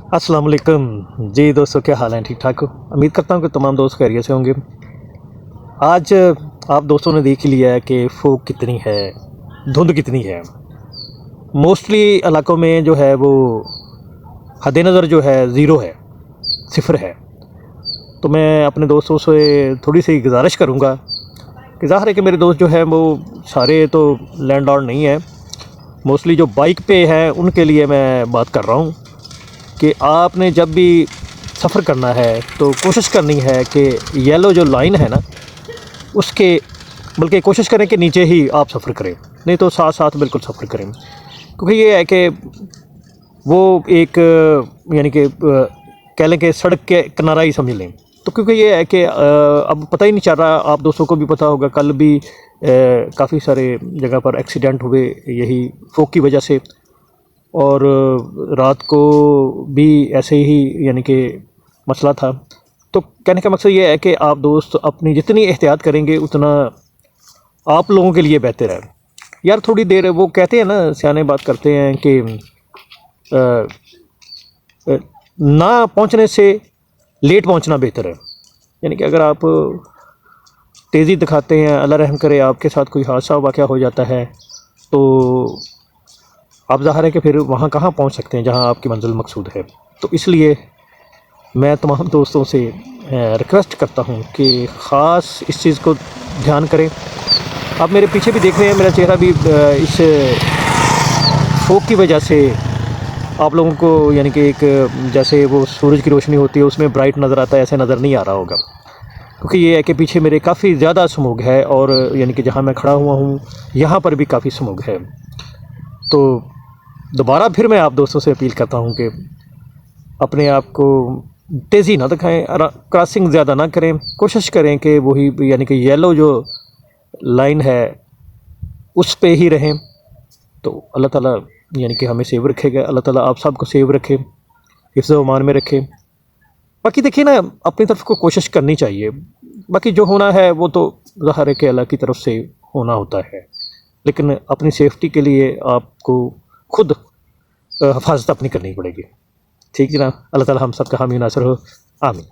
अस्सलाम वालेकुम जी दोस्तों, क्या हाल है? ठीक ठाक हो? उम्मीद करता हूँ कि तमाम दोस्त खैरियत से होंगे। आज आप दोस्तों ने देख ही लिया है कि फॉग कितनी है, धुंध कितनी है। मोस्टली इलाकों में जो है वो हद नज़र जो है ज़ीरो है, सिफर है। तो मैं अपने दोस्तों से थोड़ी सी गुजारिश करूँगा कि ज़ाहिर है कि मेरे दोस्त जो है वो सारे तो लैंडलॉर्ड नहीं है। मोस्टली जो बाइक पे हैं उनके लिए मैं बात कर रहा हूँ कि आपने जब भी सफ़र करना है तो कोशिश करनी है कि येलो जो लाइन है ना उसके, बल्कि कोशिश करें कि नीचे ही आप सफ़र करें, नहीं तो साथ साथ बिल्कुल सफ़र करें। क्योंकि ये है कि वो एक यानी कि कह लें कि सड़क के किनारा ही समझ लें। तो क्योंकि ये है कि अब पता ही नहीं चल रहा, आप दोस्तों को भी पता होगा, कल भी काफ़ी सारे जगह पर एक्सीडेंट हुए यही फोक की वजह से, और रात को भी ऐसे ही यानी कि मसला था। तो कहने का मकसद ये है कि आप दोस्त अपनी जितनी एहतियात करेंगे उतना आप लोगों के लिए बेहतर है। यार थोड़ी देर, वो कहते हैं ना, सियाने बात करते हैं कि अ, ना पहुंचने से लेट पहुंचना बेहतर है। यानी कि अगर आप तेज़ी दिखाते हैं, अल्लाह रहम करे आपके साथ कोई हादसा वाक़या हो जाता है, तो आप ज़ाहिर है कि फिर वहाँ कहाँ पहुँच सकते हैं जहाँ आपकी मंजिल मकसूद है। तो इसलिए मैं तमाम दोस्तों से रिक्वेस्ट करता हूँ कि ख़ास इस चीज़ को ध्यान करें। आप मेरे पीछे भी देख रहे हैं, मेरा चेहरा भी इस फोक की वजह से आप लोगों को यानी कि एक जैसे वो सूरज की रोशनी होती है उसमें ब्राइट नज़र आता है, ऐसे नज़र नहीं आ रहा होगा। क्योंकि ये है कि पीछे मेरे काफ़ी ज़्यादा स्मोक है, और यानी कि जहाँ मैं खड़ा हुआ हूँ यहाँ पर भी काफ़ी स्मोक है। तो दोबारा फिर मैं आप दोस्तों से अपील करता हूँ कि अपने आप को तेज़ी ना दिखाएं, क्रॉसिंग ज़्यादा ना करें। कोशिश करें कि वही यानी कि येलो जो लाइन है उस पे ही रहें। तो अल्लाह ताला यानी कि हमें सेव रखेगा। अल्लाह ताला आप सबको सेव रखे, हिफ्ज़ व अमान में रखे। बाकी देखिए ना, अपनी तरफ को कोशिश करनी चाहिए। बाकी जो होना है वो तो ज़ाहिर है कि अल्लाह की तरफ से होना होता है, लेकिन अपनी सेफ्टी के लिए आपको खुद हिफाजत अपनी करनी पड़ेगी। ठीक है ना? अल्लाह ताला हम सब का हामी नासर हो। आमीन।